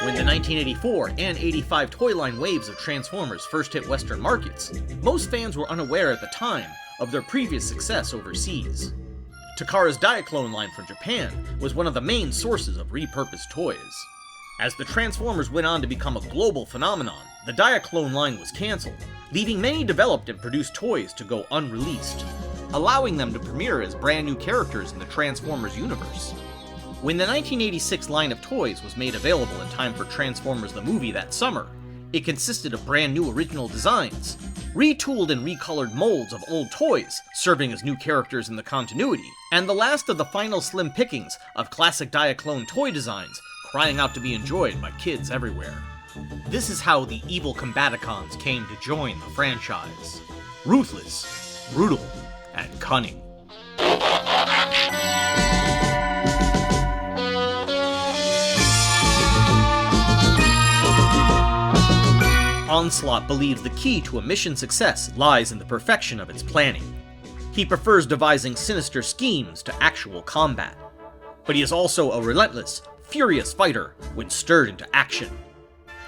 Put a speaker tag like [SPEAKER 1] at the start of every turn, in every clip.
[SPEAKER 1] When the 1984 and 85 toy line waves of Transformers first hit Western markets, most fans were unaware at the time of their previous success overseas. Takara's Diaclone line from Japan was one of the main sources of repurposed toys. As the Transformers went on to become a global phenomenon, the Diaclone line was cancelled, leaving many developed and produced toys to go unreleased, allowing them to premiere as brand new characters in the Transformers universe. When the 1986 line of toys was made available in time for Transformers the movie that summer, it consisted of brand new original designs, retooled and recolored molds of old toys serving as new characters in the continuity, and the last of the final slim pickings of classic Diaclone toy designs crying out to be enjoyed by kids everywhere. This is how the evil Combaticons came to join the franchise. Ruthless, brutal, and cunning. Onslaught believes the key to a mission's success lies in the perfection of its planning. He prefers devising sinister schemes to actual combat. But he is also a relentless, furious fighter when stirred into action.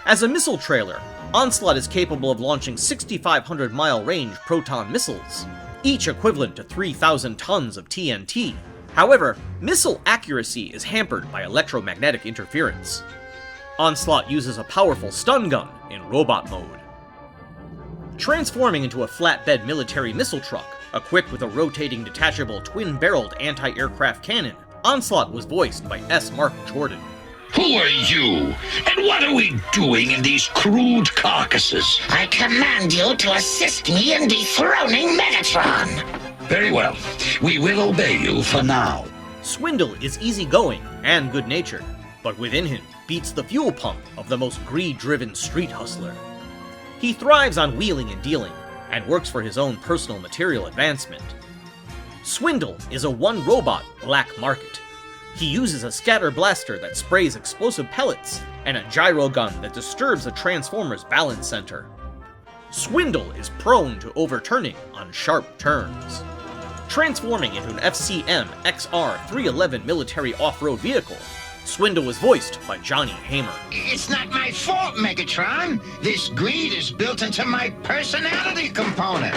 [SPEAKER 1] As a missile trailer, Onslaught is capable of launching 6,500-mile range proton missiles, each equivalent to 3,000 tons of TNT. However, missile accuracy is hampered by electromagnetic interference. Onslaught uses a powerful stun gun in robot mode. Transforming into a flatbed military missile truck, equipped with a rotating detachable twin-barreled anti-aircraft cannon, Onslaught was voiced by S. Mark Jordan.
[SPEAKER 2] Who are you? And what are we doing in these crude carcasses?
[SPEAKER 3] I command you to assist me in dethroning Megatron!
[SPEAKER 2] Very well. We will obey you for now.
[SPEAKER 1] Swindle is easygoing and good-natured, but within him beats the fuel pump of the most greed-driven street hustler. He thrives on wheeling and dealing, and works for his own personal material advancement. Swindle is a one-robot black market. He uses a scatter blaster that sprays explosive pellets, and a gyro gun that disturbs the Transformers' balance center. Swindle is prone to overturning on sharp turns. Transforming into an FCM XR311 military off-road vehicle, Swindle was voiced by Johnny Hamer.
[SPEAKER 3] It's not my fault, Megatron. This greed is built into my personality component.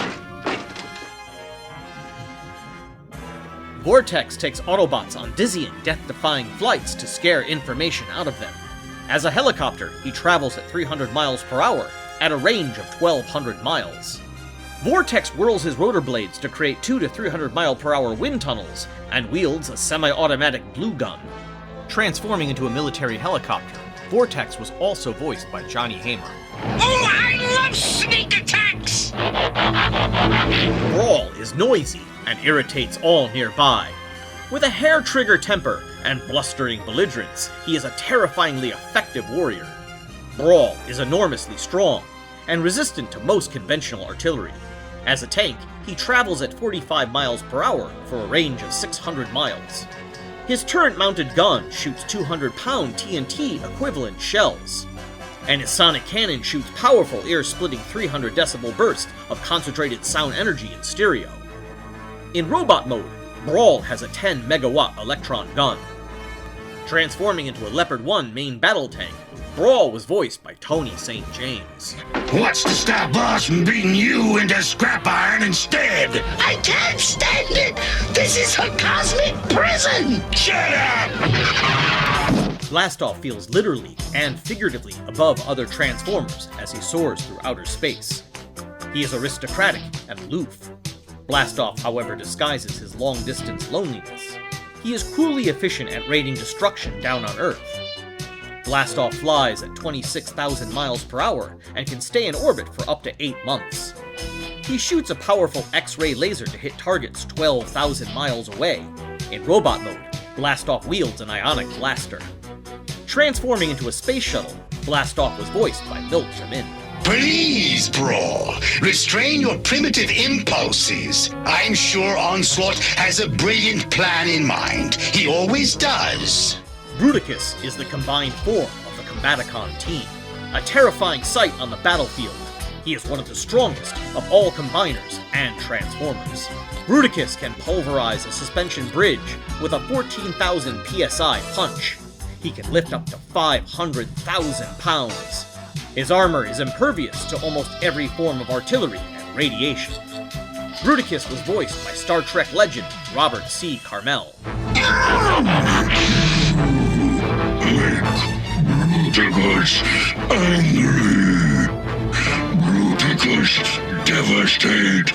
[SPEAKER 1] Vortex takes Autobots on dizzying, death-defying flights to scare information out of them. As a helicopter, he travels at 300 miles per hour at a range of 1,200 miles. Vortex whirls his rotor blades to create 200 to 300 mile per hour wind tunnels and wields a semi-automatic blue gun. Transforming into a military helicopter, Vortex was also voiced by Johnny Hamer.
[SPEAKER 3] Oh, I love sneak attacks!
[SPEAKER 1] Brawl is noisy and irritates all nearby. With a hair-trigger temper and blustering belligerence, he is a terrifyingly effective warrior. Brawl is enormously strong and resistant to most conventional artillery. As a tank, he travels at 45 miles per hour for a range of 600 miles. His turret-mounted gun shoots 200-pound TNT equivalent shells, and his sonic cannon shoots powerful ear-splitting 300 decibel bursts of concentrated sound energy in stereo. In robot mode, Brawl has a 10 megawatt electron gun. Transforming into a Leopard 1 main battle tank, Brawl was voiced by Tony St. James.
[SPEAKER 2] What's to stop us from beating you into scrap iron instead?
[SPEAKER 3] I can't stand it! This is a cosmic prison!
[SPEAKER 2] Shut up!
[SPEAKER 1] Blastoff feels literally and figuratively above other Transformers as he soars through outer space. He is aristocratic and aloof. Blastoff, however, disguises his long-distance loneliness. He is cruelly efficient at raining destruction down on Earth. Blastoff flies at 26,000 miles per hour and can stay in orbit for up to 8 months. He shoots a powerful X-ray laser to hit targets 12,000 miles away. In robot mode, Blastoff wields an ionic blaster. Transforming into a space shuttle, Blastoff was voiced by Milt Jamin.
[SPEAKER 2] Please, Brawl, restrain your primitive impulses. I'm sure Onslaught has a brilliant plan in mind. He always does.
[SPEAKER 1] Bruticus is the combined form of the Combaticon team, a terrifying sight on the battlefield. He is one of the strongest of all combiners and Transformers. Bruticus can pulverize a suspension bridge with a 14,000 psi punch. He can lift up to 500,000 pounds. His armor is impervious to almost every form of artillery and radiation. Bruticus was voiced by Star Trek legend Robert C. Carmel.
[SPEAKER 2] Bruticus angry. Bruticus devastator.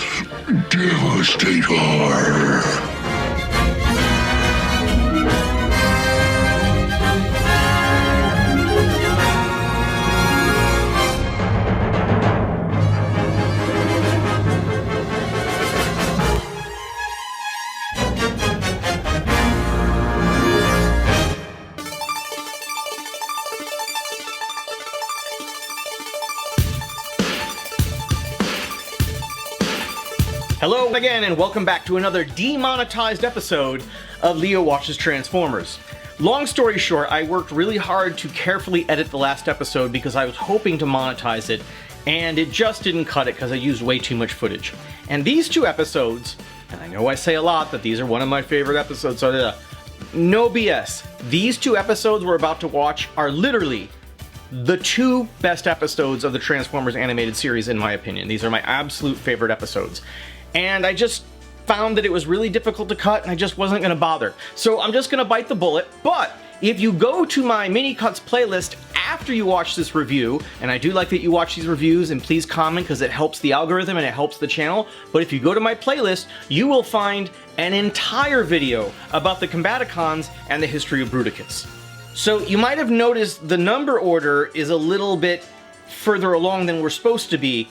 [SPEAKER 1] Hello again, and welcome back to another demonetized episode of Leo Watches Transformers. Long story short, I worked really hard to carefully edit the last episode because I was hoping to monetize it, and it just didn't cut it because I used way too much footage. And these two episodes, and I know I say a lot that these are one of my favorite episodes, so no BS. These two episodes we're about to watch are literally the two best episodes of the Transformers animated series, in my opinion. These are my absolute favorite episodes. And I just found that it was really difficult to cut, and I just wasn't going to bother. So I'm just going to bite the bullet, but if you go to my mini cuts playlist after you watch this review, and I do like that you watch these reviews, and please comment because it helps the algorithm and it helps the channel, but if you go to my playlist, you will find an entire video about the Combaticons and the history of Bruticus. So you might have noticed the number order is a little bit further along than we're supposed to be,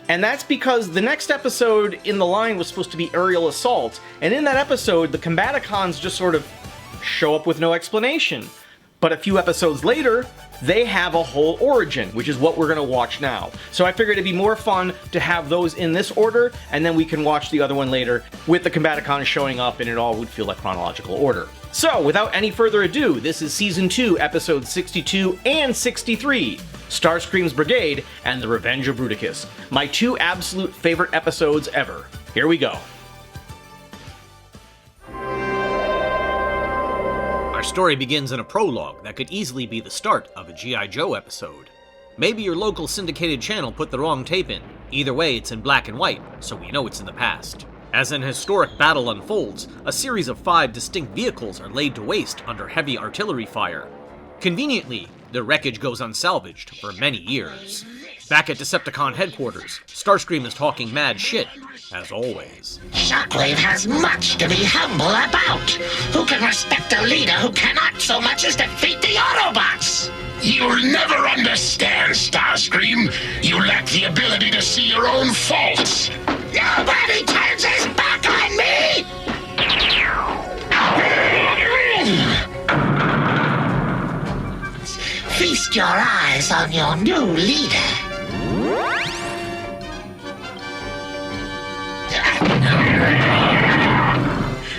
[SPEAKER 1] and that's because the next episode in the line was supposed to be Aerial Assault, and in that episode, the Combaticons just sort of show up with no explanation. But a few episodes later, they have a whole origin, which is what we're going to watch now. So I figured it'd be more fun to have those in this order, and then we can watch the other one later with the Combaticons showing up, and it all would feel like chronological order. So, without any further ado, this is Season 2, Episodes 62 and 63, Starscream's Brigade and the Revenge of Bruticus. My two absolute favorite episodes ever. Here we go. Our story begins in a prologue that could easily be the start of a G.I. Joe episode. Maybe your local syndicated channel put the wrong tape in. Either way, it's in black and white, so we know it's in the past. As an historic battle unfolds, a series of 5 distinct vehicles are laid to waste under heavy artillery fire. Conveniently, the wreckage goes unsalvaged for many years. Back at Decepticon headquarters, Starscream is talking mad shit, as always.
[SPEAKER 3] Shockwave has much to be humble about. Who can respect a leader who cannot so much as defeat the Autobots?
[SPEAKER 2] You'll never understand, Starscream. You lack the ability to see your own faults.
[SPEAKER 3] Nobody turns his back on me! Feast your eyes on your new leader.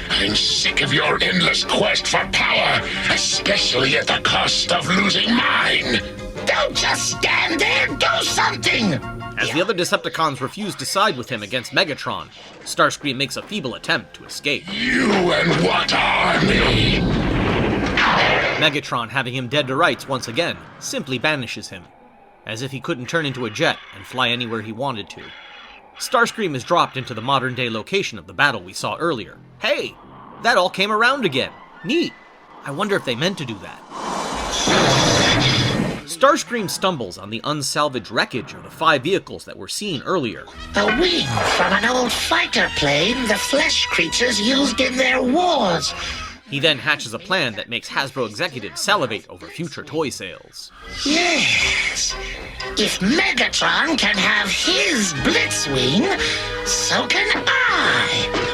[SPEAKER 2] I'm sick of your endless quest for power, especially at the cost of losing mine.
[SPEAKER 3] Don't just stand there, do something!
[SPEAKER 1] As the other Decepticons refuse to side with him against Megatron, Starscream makes a feeble attempt to escape.
[SPEAKER 2] You and what army?
[SPEAKER 1] Megatron, having him dead to rights once again, simply banishes him, as if he couldn't turn into a jet and fly anywhere he wanted to. Starscream is dropped into the modern-day location of the battle we saw earlier. Hey! That all came around again. Neat. I wonder if they meant to do that. Starscream stumbles on the unsalvaged wreckage of the 5 vehicles that were seen earlier.
[SPEAKER 3] A wing from an old fighter plane the flesh creatures used in their wars.
[SPEAKER 1] He then hatches a plan that makes Hasbro executives salivate over future toy sales.
[SPEAKER 3] Yes. If Megatron can have his Blitzwing, so can I.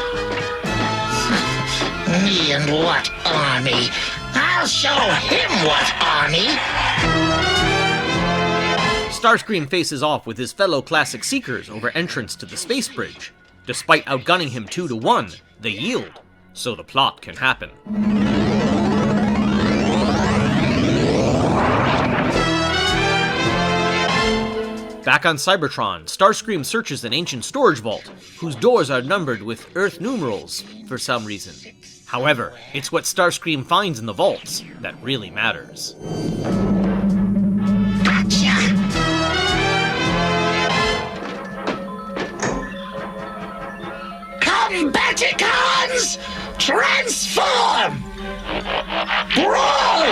[SPEAKER 3] Me and what army? I'll show him what army.
[SPEAKER 1] Starscream faces off with his fellow Classic Seekers over entrance to the space bridge. Despite outgunning him 2-1, they yield, so the plot can happen. Back on Cybertron, Starscream searches an ancient storage vault, whose doors are numbered with Earth numerals for some reason. However, it's what Starscream finds in the vaults that really matters.
[SPEAKER 3] Gotcha! Combaticons! Transform! Brawl!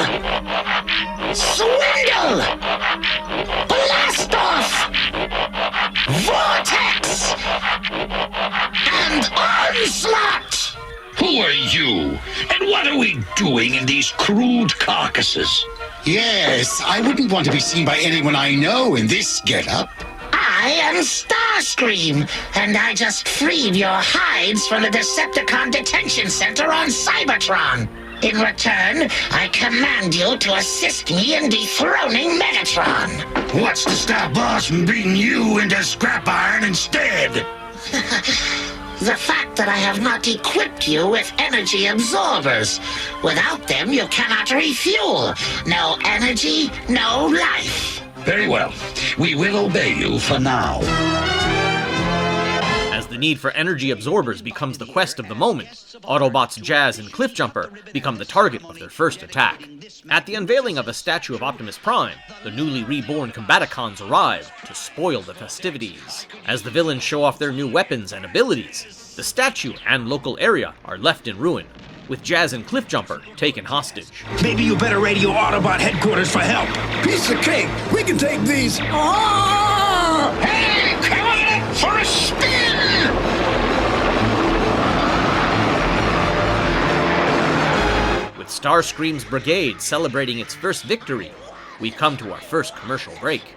[SPEAKER 3] Swindle! Blast off! Vortex! And onslaught!
[SPEAKER 4] Who are you? And what are we doing in these crude carcasses?
[SPEAKER 2] Yes, I wouldn't want to be seen by anyone I know in this getup.
[SPEAKER 3] I am Starscream, and I just freed your hides from the Decepticon detention center on Cybertron. In return, I command you to assist me in dethroning Megatron.
[SPEAKER 4] What's to stop us from beating you into scrap iron instead?
[SPEAKER 3] The fact that I have not equipped you with energy absorbers. Without them, you cannot refuel. No energy, no life.
[SPEAKER 4] Very well. We will obey you for now.
[SPEAKER 1] As the need for energy absorbers becomes the quest of the moment, Autobots Jazz and Cliffjumper become the target of their first attack. At the unveiling of a statue of Optimus Prime, the newly reborn Combaticons arrive to spoil the festivities. As the villains show off their new weapons and abilities, the statue and local area are left in ruin, with Jazz and Cliffjumper taken hostage.
[SPEAKER 5] Maybe you better radio Autobot headquarters for help. Piece of cake. We can take these. Ah!
[SPEAKER 4] Hey, come on for a spin!
[SPEAKER 1] With Starscream's Brigade celebrating its first victory, we come to our first commercial break.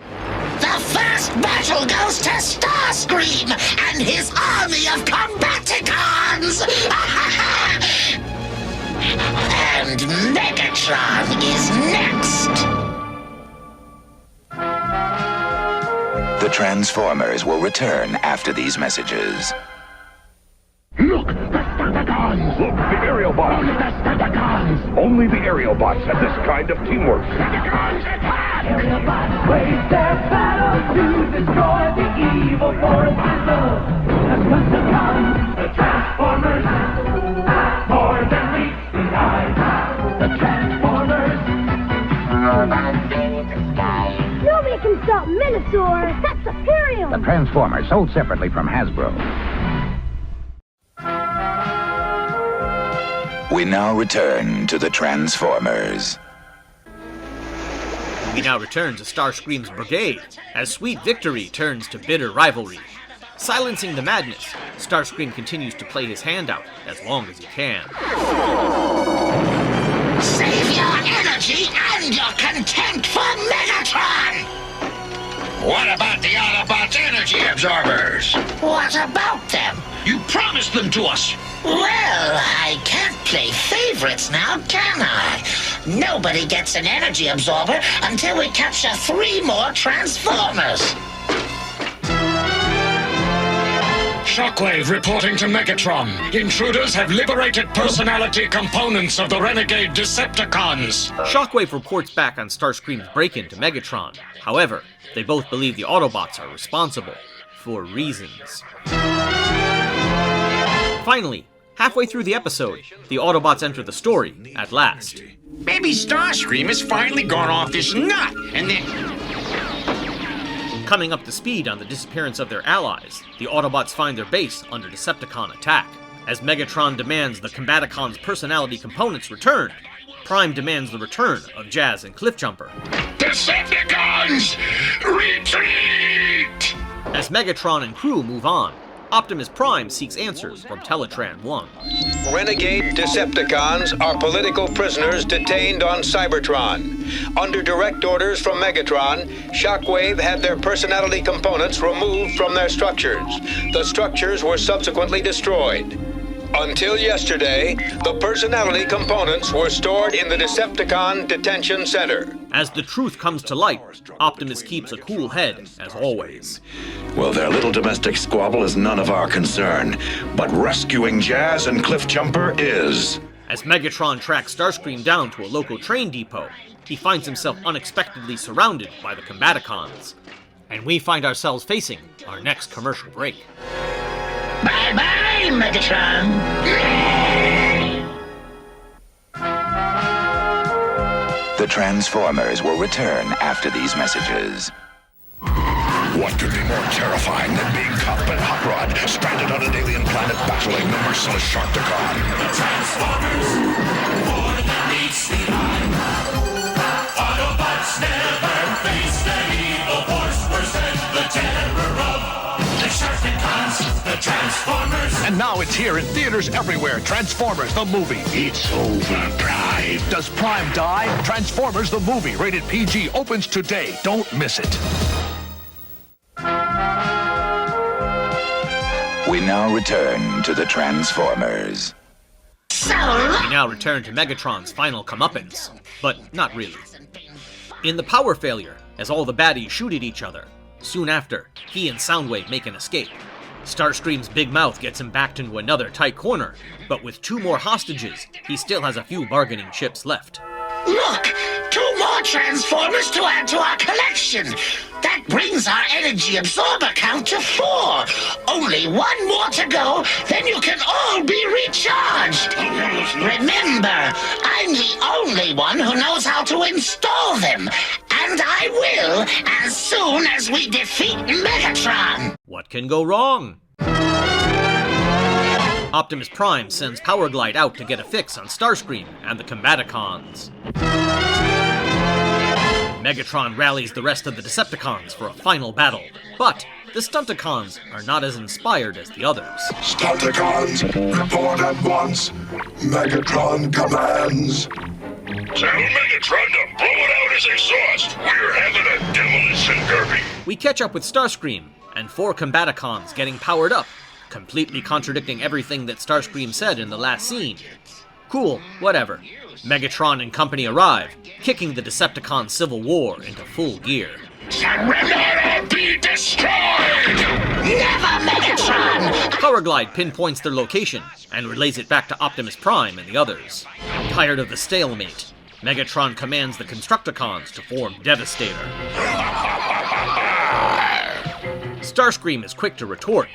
[SPEAKER 3] The first battle goes to Starscream and his army of Combaticons! And Megatron is next!
[SPEAKER 6] The Transformers will return after these messages.
[SPEAKER 7] Look, the Starticons! Look, the aerial bots! Only the Starticons! Only the aerial bots have this kind of teamwork. Starticons attack! Aerial bots wage their battle to destroy the evil forces of the Starticons. The Transformers, more than meets the eye. The Transformers.
[SPEAKER 8] Nobody can stop Minosaur! That's Imperium!
[SPEAKER 9] The Transformers, sold separately from Hasbro.
[SPEAKER 6] We now return to the Transformers.
[SPEAKER 1] We now return to Starscream's Brigade, as sweet victory turns to bitter rivalry. Silencing the madness, Starscream continues to play his hand out as long as he can.
[SPEAKER 3] Save your energy and your contempt for Megatron!
[SPEAKER 4] What about the Autobots' energy absorbers?
[SPEAKER 3] What about them?
[SPEAKER 4] You promised them to us.
[SPEAKER 3] Well, I can't play favorites now, can I? Nobody gets an energy absorber until we capture 3 more Transformers.
[SPEAKER 10] Shockwave reporting to Megatron. Intruders have liberated personality components of the renegade Decepticons.
[SPEAKER 1] Shockwave reports back on Starscream's break-in to Megatron. However, they both believe the Autobots are responsible, for reasons. Finally, halfway through the episode, the Autobots enter the story, at last.
[SPEAKER 5] Maybe Starscream has finally gone off this nut, and then...
[SPEAKER 1] Coming up to speed on the disappearance of their allies, the Autobots find their base under Decepticon attack. As Megatron demands the Combaticons' personality components return, Prime demands the return of Jazz and Cliffjumper.
[SPEAKER 4] Decepticons, retreat!
[SPEAKER 1] As Megatron and crew move on, Optimus Prime seeks answers from Teletran 1.
[SPEAKER 11] Renegade Decepticons are political prisoners detained on Cybertron. Under direct orders from Megatron, Shockwave had their personality components removed from their structures. The structures were subsequently destroyed. Until yesterday, the personality components were stored in the Decepticon Detention Center.
[SPEAKER 1] As the truth comes to light, Optimus keeps a cool head, as always.
[SPEAKER 7] Well, their little domestic squabble is none of our concern, but rescuing Jazz and Cliffjumper is.
[SPEAKER 1] As Megatron tracks Starscream down to a local train depot, he finds himself unexpectedly surrounded by the Combaticons. And we find ourselves facing our next commercial break.
[SPEAKER 3] Bye-bye, Megatron!
[SPEAKER 6] The Transformers will return after these messages.
[SPEAKER 7] What could be more terrifying than being caught by Hot Rod, stranded on an alien planet battling the merciless Sharktacon?
[SPEAKER 12] The Transformers, more than meets the eye. Autobots never faced an evil force worse than the terror of the Sharktacons, the Transformers.
[SPEAKER 7] And now it's here in theaters everywhere. Transformers, the movie.
[SPEAKER 4] It's over, Prime.
[SPEAKER 7] Does Prime die? Transformers, the movie, rated PG, opens today. Don't miss it.
[SPEAKER 6] We now return to the Transformers.
[SPEAKER 1] We now return to Megatron's final comeuppance, but not really. In the power failure, as all the baddies shoot at each other, soon after, he and Soundwave make an escape. Starscream's big mouth gets him backed into another tight corner, but with 2 more hostages, he still has a few bargaining chips left.
[SPEAKER 3] Look! 2 more Transformers to add to our collection! That brings our energy absorber count to 4! Only 1 more to go, then you can all be recharged! Remember, I'm the only one who knows how to install them! And I will, as soon as we defeat Megatron!
[SPEAKER 1] What can go wrong? Optimus Prime sends Powerglide out to get a fix on Starscream and the Combaticons. Megatron rallies the rest of the Decepticons for a final battle, but the Stunticons are not as inspired as the others.
[SPEAKER 7] Stunticons, report at once. Megatron commands.
[SPEAKER 4] Tell Megatron to blow it out his exhaust. We're having a demolition derby.
[SPEAKER 1] We catch up with Starscream and 4 Combaticons getting powered up, completely contradicting everything that Starscream said in the last scene. Cool, whatever. Megatron and company arrive, kicking the Decepticon Civil War into full gear.
[SPEAKER 4] Surrender or be destroyed!
[SPEAKER 3] Never, Megatron!
[SPEAKER 1] Powerglide pinpoints their location and relays it back to Optimus Prime and the others. Tired of the stalemate, Megatron commands the Constructicons to form Devastator. Starscream is quick to retort.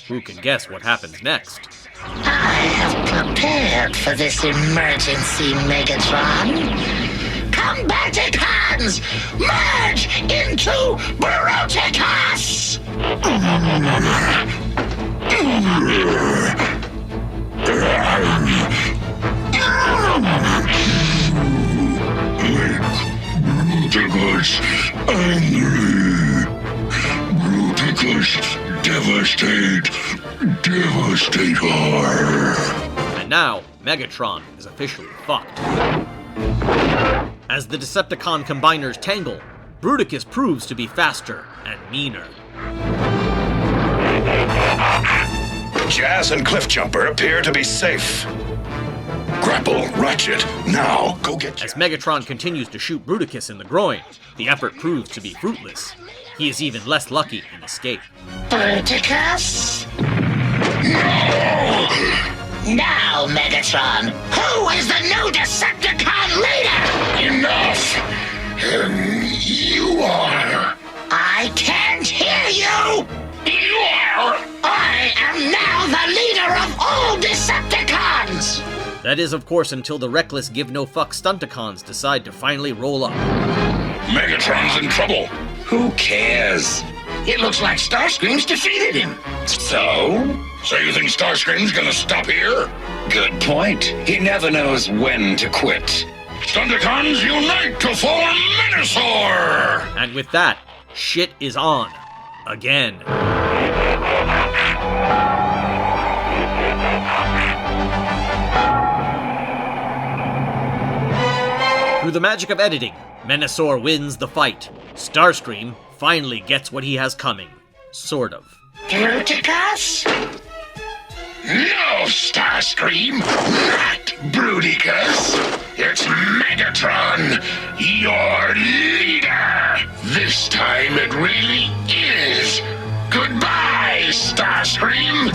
[SPEAKER 1] Who can guess what happens next?
[SPEAKER 3] I have prepared for this emergency, Megatron. Combaticons, merge into Bruticus!
[SPEAKER 4] Bruticus, angry. Bruticus, devastate. Devastator.
[SPEAKER 1] And now, Megatron is officially fucked. As the Decepticon combiners tangle, Bruticus proves to be faster and meaner.
[SPEAKER 7] Jazz and Cliffjumper appear to be safe. Grapple, Ratchet, now go get
[SPEAKER 1] As Megatron continues to shoot Bruticus in the groin, the effort proves to be fruitless. He is even less lucky in escape.
[SPEAKER 3] Bruticus? No! Now, Megatron, who is the new Decepticon leader?
[SPEAKER 4] Enough! You are.
[SPEAKER 3] I can't hear you!
[SPEAKER 4] You are.
[SPEAKER 3] I am now the leader of all Decepticons!
[SPEAKER 1] That is, of course, until the reckless give-no-fuck Stunticons decide to finally roll up.
[SPEAKER 4] Megatron's in trouble.
[SPEAKER 5] Who cares? It looks like Starscream's defeated him. So?
[SPEAKER 4] So you think Starscream's gonna stop here?
[SPEAKER 5] Good point. He never knows when to quit.
[SPEAKER 4] Stunticons unite to form Menasor!
[SPEAKER 1] And with that, shit is on. Again. Through the magic of editing, Menasor wins the fight. Starscream finally gets what he has coming. Sort of.
[SPEAKER 3] Bruticus?
[SPEAKER 4] No, Starscream! Not Bruticus! It's Megatron, your leader! This time it really is! Goodbye, Starscream!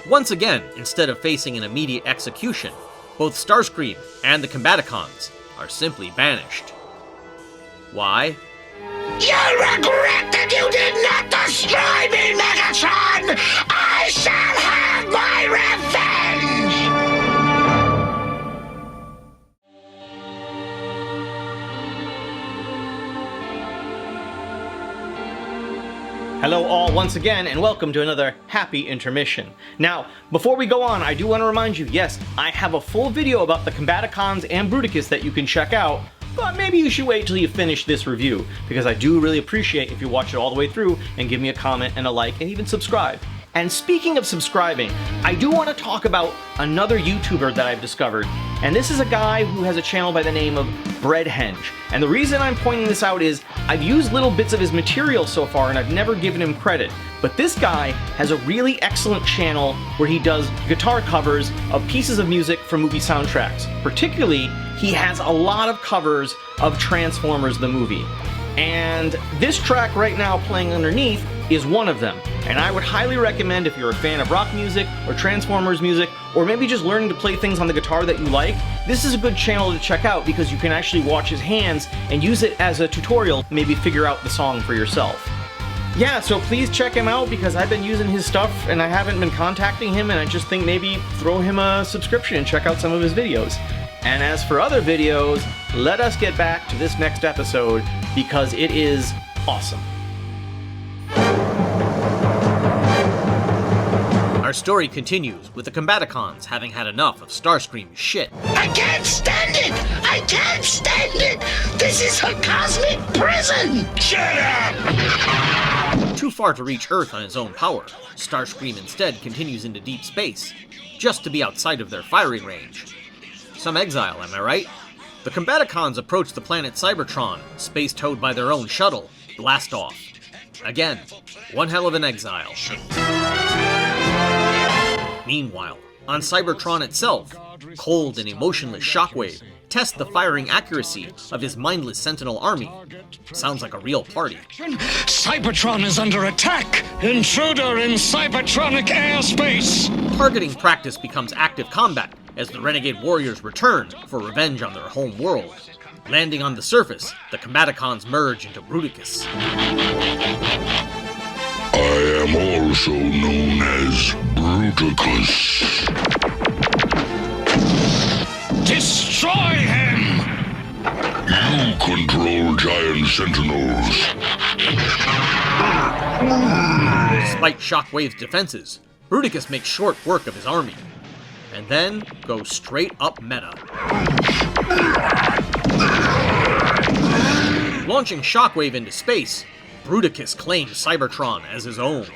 [SPEAKER 1] Once again, instead of facing an immediate execution, both Starscream and the Combaticons are simply banished. Why?
[SPEAKER 3] You'll regret that you did not destroy me, Megatron! I shall have my revenge!
[SPEAKER 1] Hello all once again, and welcome to another happy intermission. Now, before we go on, I do want to remind you, yes, I have a full video about the Combaticons and Bruticus that you can check out, but maybe you should wait till you finish this review, because I do really appreciate if you watch it all the way through and give me a comment and a like and even subscribe. And speaking of subscribing, I do want to talk about another YouTuber that I've discovered, and this is a guy who has a channel by the name of Breadhenge. And the reason I'm pointing this out is I've used little bits of his material so far and I've never given him credit. But this guy has a really excellent channel where he does guitar covers of pieces of music from movie soundtracks. Particularly, he has a lot of covers of Transformers the movie. And this track right now playing underneath is one of them. And I would highly recommend, if you're a fan of rock music or Transformers music, or maybe just learning to play things on the guitar that you like, this is a good channel to check out because you can actually watch his hands and use it as a tutorial, maybe figure out the song for yourself. Yeah, so please check him out because I've been using his stuff and I haven't been contacting him, and I just think maybe throw him a subscription and check out some of his videos. And as for other videos, let us get back to this next episode because it is awesome. Our story continues with the Combaticons having had enough of Starscream's shit.
[SPEAKER 3] I can't stand it! I can't stand it! This is a cosmic prison!
[SPEAKER 4] Shut up!
[SPEAKER 1] Too far to reach Earth on his own power, Starscream instead continues into deep space, just to be outside of their firing range. Some exile, am I right? The Combaticons approach the planet Cybertron, space-towed by their own shuttle, blast off. Again, one hell of an exile. Meanwhile, on Cybertron itself, cold and emotionless Shockwave tests the firing accuracy of his mindless Sentinel army. Sounds like a real party.
[SPEAKER 10] Cybertron is under attack! Intruder in Cybertronic airspace!
[SPEAKER 1] Targeting practice becomes active combat as the Renegade Warriors return for revenge on their home world. Landing on the surface, the Combaticons merge into Bruticus.
[SPEAKER 4] I am also known as Bruticus.
[SPEAKER 10] Destroy him!
[SPEAKER 4] You control giant sentinels.
[SPEAKER 1] Despite Shockwave's defenses, Bruticus makes short work of his army, and then goes straight up meta. Launching Shockwave into space, Bruticus claims Cybertron as his own.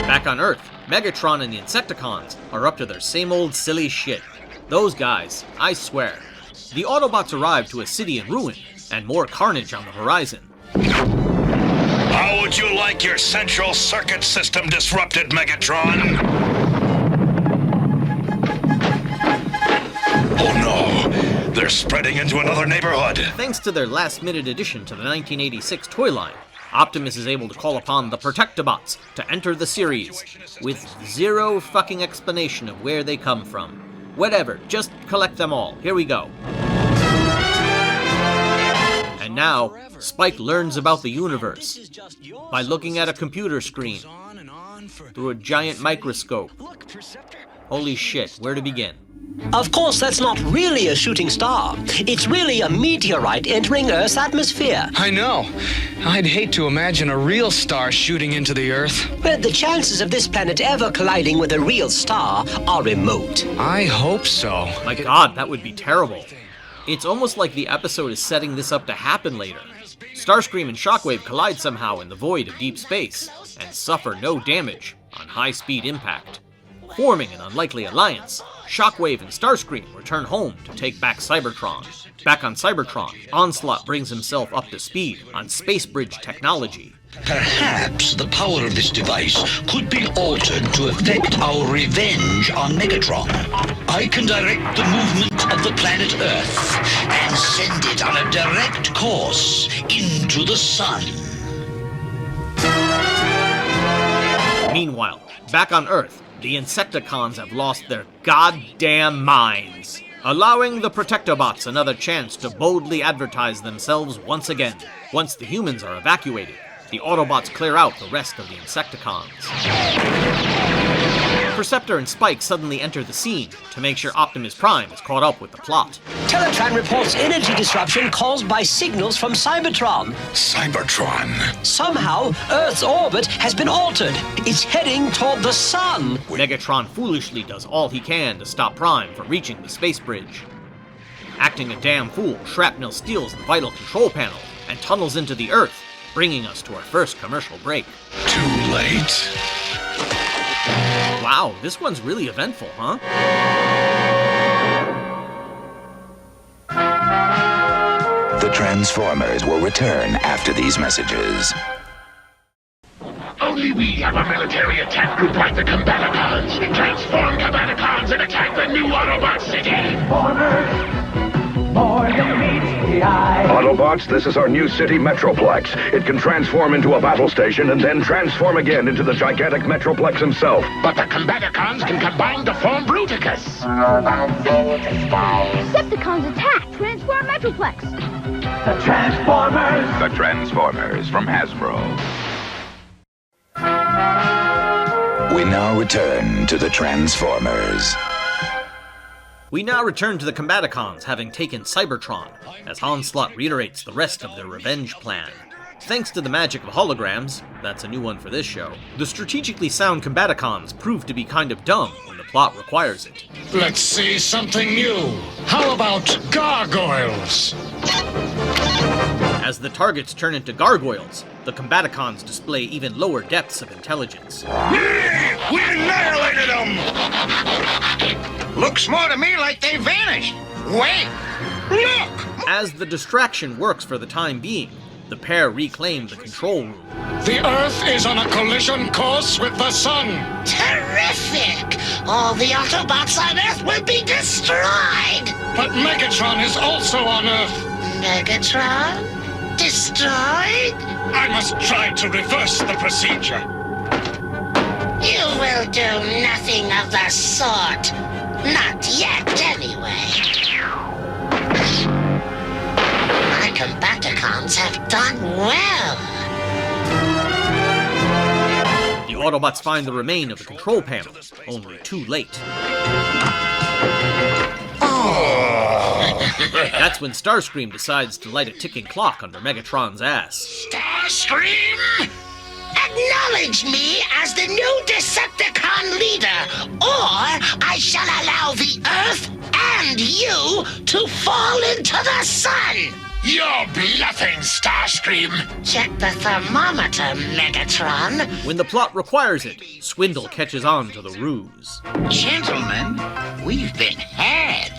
[SPEAKER 1] Back on Earth, Megatron and the Insecticons are up to their same old silly shit. Those guys, I swear. The Autobots arrive to a city in ruin, and more carnage on the horizon.
[SPEAKER 4] How would you like your central circuit system disrupted, Megatron? Oh no! They're spreading into another neighborhood!
[SPEAKER 1] Thanks to their last-minute addition to the 1986 toy line, Optimus is able to call upon the Protectobots to enter the series, with zero fucking explanation of where they come from. Whatever, just collect them all. Here we go. And now, Spike learns about the universe by looking at a computer screen through a giant microscope. Holy shit, where to begin?
[SPEAKER 13] Of course, that's not really a shooting star. It's really a meteorite entering Earth's atmosphere.
[SPEAKER 14] I know. I'd hate to imagine a real star shooting into the Earth.
[SPEAKER 13] But the chances of this planet ever colliding with a real star are remote.
[SPEAKER 14] I hope so.
[SPEAKER 1] My god, that would be terrible. It's almost like the episode is setting this up to happen later. Starscream and Shockwave collide somehow in the void of deep space, and suffer no damage on high-speed impact. Forming an unlikely alliance, Shockwave and Starscream return home to take back Cybertron. Back on Cybertron, Onslaught brings himself up to speed on space bridge technology.
[SPEAKER 15] Perhaps the power of this device could be altered to effect our revenge on Megatron. I can direct the movement of the planet Earth and send it on a direct course into the sun.
[SPEAKER 1] Meanwhile, back on Earth, the Insecticons have lost their goddamn minds, allowing the Protectobots another chance to boldly advertise themselves once again. Once the humans are evacuated, the Autobots clear out the rest of the Insecticons. For Perceptor and Spike suddenly enter the scene to make sure Optimus Prime is caught up with the plot.
[SPEAKER 13] Teletran reports energy disruption caused by signals from Cybertron.
[SPEAKER 5] Cybertron?
[SPEAKER 13] Somehow, Earth's orbit has been altered. It's heading toward the sun.
[SPEAKER 1] Megatron foolishly does all he can to stop Prime from reaching the space bridge. Acting a damn fool, Shrapnel steals the vital control panel and tunnels into the Earth, bringing us to our first commercial break.
[SPEAKER 5] Too late.
[SPEAKER 1] Wow, this one's really eventful, huh?
[SPEAKER 6] The Transformers will return after these messages.
[SPEAKER 7] Only we have a military attack group like the Combaticons. Transform Combaticons and attack the new Autobot city.
[SPEAKER 16] More than meets the eye.
[SPEAKER 7] Autobots, this is our new city Metroplex. It can transform into a battle station and then transform again into the gigantic Metroplex himself. But the Combaticons can combine to form Bruticus.
[SPEAKER 8] Decepticons attack! Transform Metroplex!
[SPEAKER 16] The Transformers!
[SPEAKER 6] The Transformers from Hasbro. We now return to the Transformers.
[SPEAKER 1] We now return to the Combaticons, having taken Cybertron, as Onslaught reiterates the rest of their revenge plan. Thanks to the magic of holograms, that's a new one for this show, the strategically sound Combaticons prove to be kind of dumb when the plot requires it.
[SPEAKER 10] Let's see something new. How about gargoyles?
[SPEAKER 1] As the targets turn into gargoyles, the Combaticons display even lower depths of intelligence.
[SPEAKER 5] We annihilated them!
[SPEAKER 17] Looks more to me like they vanished. Wait! Look!
[SPEAKER 1] As the distraction works for the time being, the pair reclaim the control room.
[SPEAKER 10] The Earth is on a collision course with the Sun.
[SPEAKER 3] Terrific! All the Autobots on Earth will be destroyed!
[SPEAKER 10] But Megatron is also on Earth.
[SPEAKER 3] Megatron? Destroyed?
[SPEAKER 10] I must try to reverse the procedure.
[SPEAKER 3] You will do nothing of the sort. Not yet, anyway. My Combaticons have done well.
[SPEAKER 1] The Autobots find the remain of the control panel, only too late. That's when Starscream decides to light a ticking clock under Megatron's ass.
[SPEAKER 3] Starscream! Acknowledge me as the new Decepticon leader, or I shall allow the Earth and you to fall into the sun!
[SPEAKER 7] You're bluffing, Starscream!
[SPEAKER 3] Check the thermometer, Megatron.
[SPEAKER 1] When the plot requires it, Swindle catches on to the ruse.
[SPEAKER 17] Gentlemen, we've been had.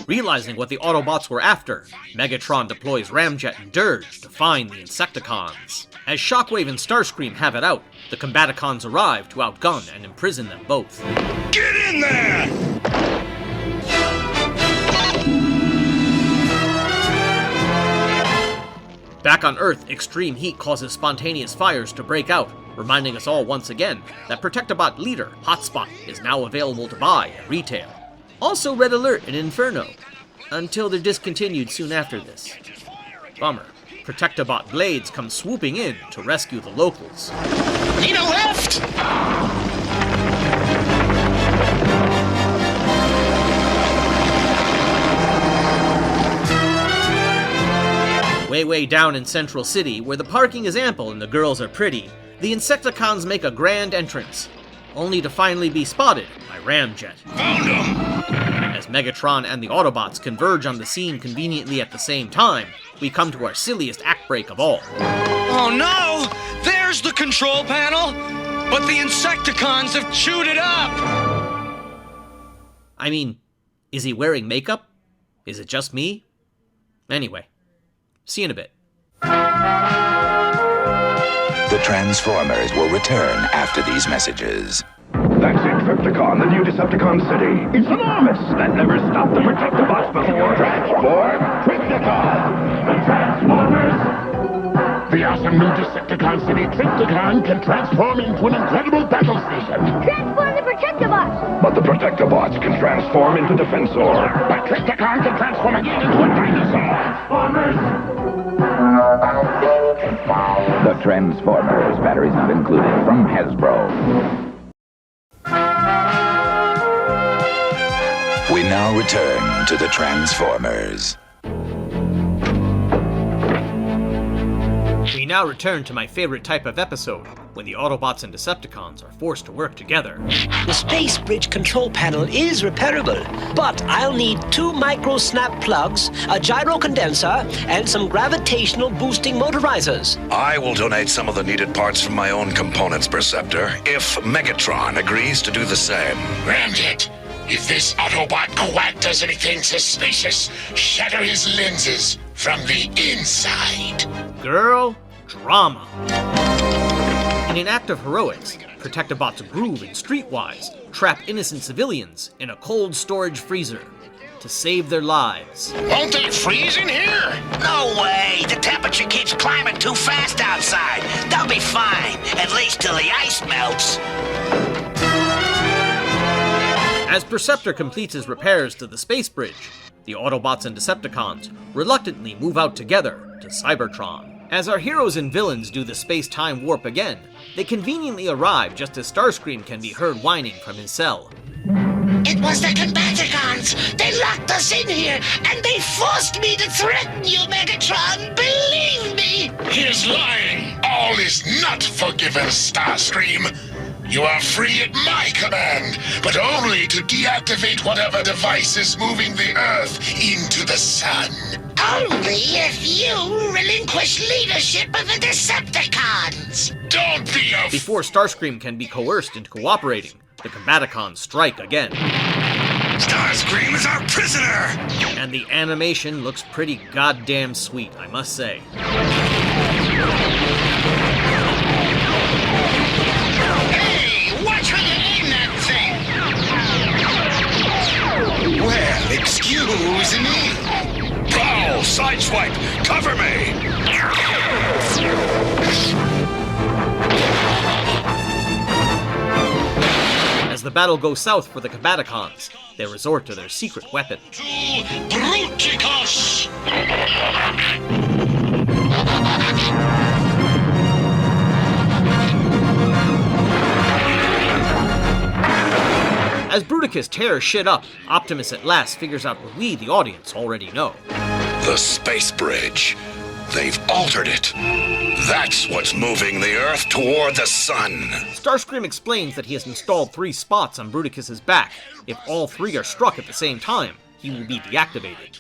[SPEAKER 1] Realizing what the Autobots were after, Megatron deploys Ramjet and Dirge to find the Insecticons. As Shockwave and Starscream have it out, the Combaticons arrive to outgun and imprison them both.
[SPEAKER 5] Get in there!
[SPEAKER 1] Back on Earth, extreme heat causes spontaneous fires to break out, reminding us all once again that Protectobot leader, Hotspot, is now available to buy at retail. Also Red Alert and Inferno, until they're discontinued soon after this. Bummer. Protectobot Blades come swooping in to rescue the locals.
[SPEAKER 17] Need a lift!
[SPEAKER 1] Way down in Central City, where the parking is ample and the girls are pretty, the Insecticons make a grand entrance, only to finally be spotted by Ramjet.
[SPEAKER 5] Found him!
[SPEAKER 1] As Megatron and the Autobots converge on the scene conveniently at the same time, we come to our silliest act break of all.
[SPEAKER 14] Oh no! There's the control panel! But the Insecticons have chewed it up!
[SPEAKER 1] I mean, is he wearing makeup? Is it just me? Anyway, see you in a bit.
[SPEAKER 6] The Transformers will return after these messages.
[SPEAKER 7] That's Intermission, the new Decepticon city. It's enormous. That never stopped the Protectobots before. Transform Tripticon. The Transformers. The awesome new Decepticon city, Tripticon, can transform into an incredible battle station.
[SPEAKER 8] Transform the Protectobots.
[SPEAKER 7] But the Protectobots can transform into Defensor. But Tripticon can transform again into a dinosaur. Transformers.
[SPEAKER 9] The Transformers, batteries not included, from Hasbro.
[SPEAKER 6] We now return to the Transformers.
[SPEAKER 1] We now return to my favorite type of episode, when the Autobots and Decepticons are forced to work together.
[SPEAKER 13] The space bridge control panel is repairable, but I'll need 2 micro-snap plugs, a gyro condenser, and some gravitational boosting motorizers.
[SPEAKER 18] I will donate some of the needed parts from my own components, Perceptor, if Megatron agrees to do the same.
[SPEAKER 4] Ramjet, if this Autobot quack does anything suspicious, shatter his lenses from the inside.
[SPEAKER 1] Girl, drama. In an act of heroics, Protectobots groove in Streetwise, trap innocent civilians in a cold storage freezer to save their lives.
[SPEAKER 17] Won't they freeze in here?
[SPEAKER 3] No way! The temperature keeps climbing too fast outside. They'll be fine, at least till the ice melts.
[SPEAKER 1] As Perceptor completes his repairs to the space bridge, the Autobots and Decepticons reluctantly move out together to Cybertron. As our heroes and villains do the space-time warp again, they conveniently arrive just as Starscream can be heard whining from his cell.
[SPEAKER 3] It was the Combaticons! They locked us in here, and they forced me to threaten you, Megatron! Believe me!
[SPEAKER 4] He is lying! All is not forgiven, Starscream! You are free at my command, but only to deactivate whatever device is moving the Earth into the sun.
[SPEAKER 3] Only if you relinquish leadership of the Decepticons!
[SPEAKER 4] Don't be a...
[SPEAKER 1] Before Starscream can be coerced into cooperating, the Combaticons strike again.
[SPEAKER 18] Starscream is our prisoner!
[SPEAKER 1] And the animation looks pretty goddamn sweet, I must say.
[SPEAKER 17] Hey, watch how you aim that thing!
[SPEAKER 18] Well, excuse me. Prowl, sideswipe, cover me!
[SPEAKER 1] As the battle goes south for the Combaticons, they resort to their secret weapon.
[SPEAKER 4] Bruticus!
[SPEAKER 1] As Bruticus tears shit up, Optimus at last figures out what we, the audience, already know.
[SPEAKER 18] The space bridge. They've altered it. That's what's moving the Earth toward the sun.
[SPEAKER 1] Starscream explains that he has installed 3 spots on Bruticus's back. If all 3 are struck at the same time, he will be deactivated.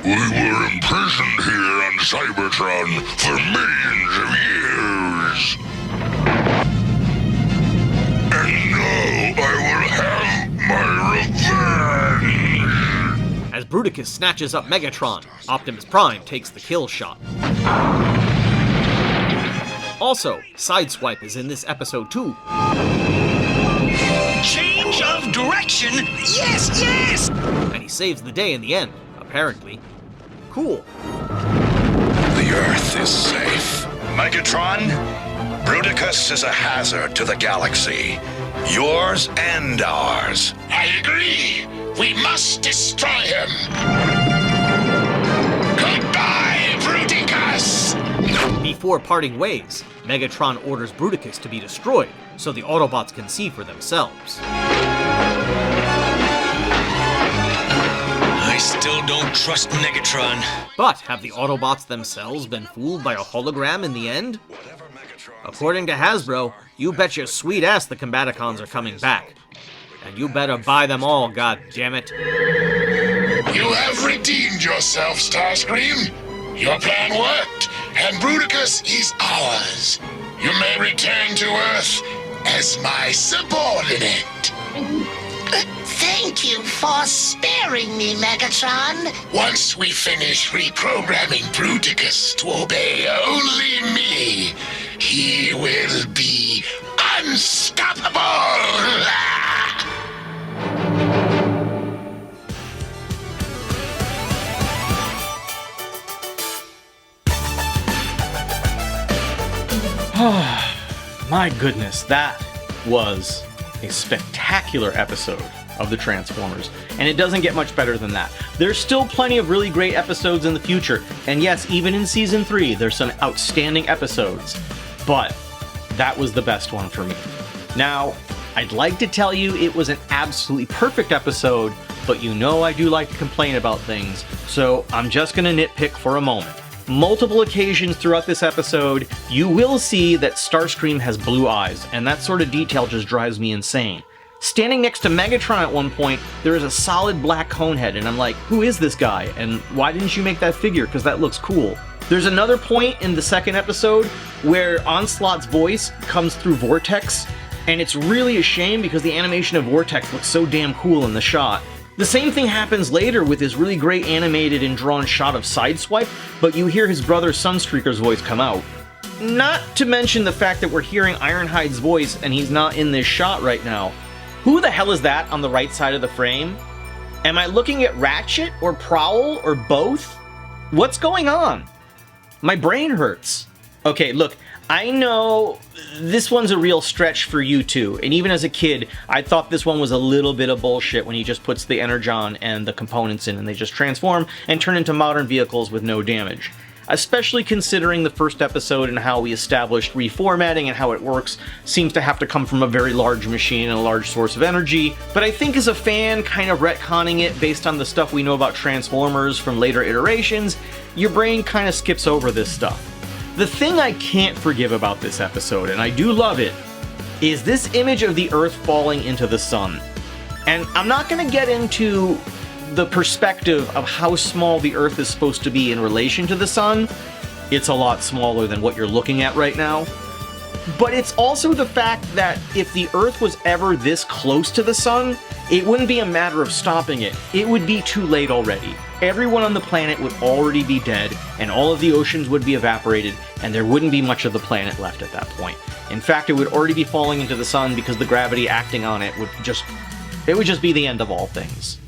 [SPEAKER 4] We were imprisoned here on Cybertron for millions of years. And now I will have my revenge!
[SPEAKER 1] As Bruticus snatches up Megatron, Optimus Prime takes the kill shot. Also, Sideswipe is in this episode too.
[SPEAKER 3] Change of direction? Yes, yes!
[SPEAKER 1] And he saves the day in the end, apparently. Cool.
[SPEAKER 18] The Earth is safe. Megatron, Bruticus is a hazard to the galaxy. Yours and ours.
[SPEAKER 4] I agree. We must destroy him. Goodbye, Bruticus!
[SPEAKER 1] Before parting ways, Megatron orders Bruticus to be destroyed so the Autobots can see for themselves.
[SPEAKER 14] I still don't trust Megatron.
[SPEAKER 1] But have the Autobots themselves been fooled by a hologram in the end? According to Hasbro, you bet your sweet ass the Combaticons are coming back. And you better buy them all, goddammit.
[SPEAKER 4] You have redeemed yourself, Starscream. Your plan worked, and Bruticus is ours. You may return to Earth as my subordinate.
[SPEAKER 3] Thank you for sparing me, Megatron.
[SPEAKER 4] Once we finish reprogramming Bruticus to obey only me, he will be unstoppable!
[SPEAKER 19] My goodness, that was a spectacular episode.
[SPEAKER 1] of the Transformers, and it doesn't get much better than that. There's still plenty of really great episodes in the future, and yes, even in Season 3, there's some outstanding episodes, but that was the best one for me. Now, I'd like to tell you it was an absolutely perfect episode, but you know I do like to complain about things, so I'm just gonna nitpick for a moment. Multiple occasions throughout this episode, you will see that Starscream has blue eyes, and that sort of detail just drives me insane. Standing next to Megatron at one point, there is a solid black cone head, and I'm like, who is this guy? And why didn't you make that figure? Because that looks cool. There's another point in the second episode where Onslaught's voice comes through Vortex, and it's really a shame because the animation of Vortex looks so damn cool in the shot. The same thing happens later with this really great animated and drawn shot of Sideswipe, but you hear his brother Sunstreaker's voice come out. Not to mention the fact that we're hearing Ironhide's voice and he's not in this shot right now. Who the hell is that on the right side of the frame? Am I looking at Ratchet or Prowl or both? What's going on? My brain hurts. Okay, look, I know this one's a real stretch for you two, and even as a kid, I thought this one was a little bit of bullshit when he just puts the Energon and the components in and they just transform and turn into modern vehicles with no damage. Especially considering the first episode and how we established reformatting and how it works seems to have to come from a very large machine and a large source of energy, but I think as a fan kind of retconning it based on the stuff we know about Transformers from later iterations, your brain kind of skips over this stuff. The thing I can't forgive about this episode, and I do love it, is this image of the Earth falling into the sun. And I'm not going to get into the perspective of how small the Earth is supposed to be in relation to the sun. It's a lot smaller than what you're looking at right now. But it's also the fact that if the Earth was ever this close to the sun, it wouldn't be a matter of stopping it. It would be too late already. Everyone on the planet would already be dead, and all of the oceans would be evaporated, and there wouldn't be much of the planet left at that point. In fact, it would already be falling into the sun because the gravity acting on it would just be the end of all things.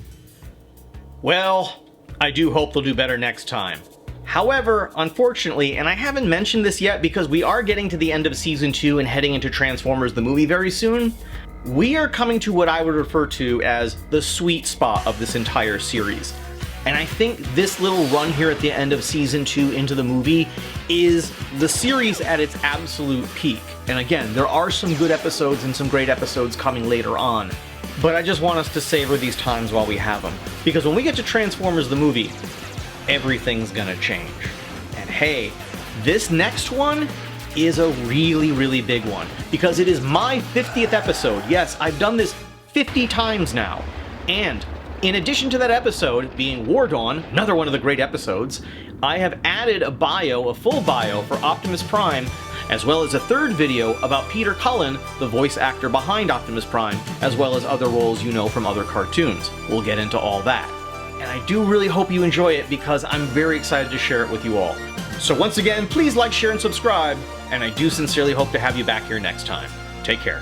[SPEAKER 1] Well, I do hope they'll do better next time. However, unfortunately, and I haven't mentioned this yet because we are getting to the end of Season 2 and heading into Transformers the movie very soon, we are coming to what I would refer to as the sweet spot of this entire series. And I think this little run here at the end of Season 2 into the movie is the series at its absolute peak. And again, there are some good episodes and some great episodes coming later on. But I just want us to savor these times while we have them. Because when we get to Transformers the movie, everything's gonna change. And hey, this next one is a really, really big one. Because it is my 50th episode. Yes, I've done this 50 times now. And in addition to that episode being War Dawn, another one of the great episodes, I have added a full bio for Optimus Prime, as well as a third video about Peter Cullen, the voice actor behind Optimus Prime, as well as other roles you know from other cartoons. We'll get into all that. And I do really hope you enjoy it because I'm very excited to share it with you all. So once again, please like, share, and subscribe, and I do sincerely hope to have you back here next time. Take care.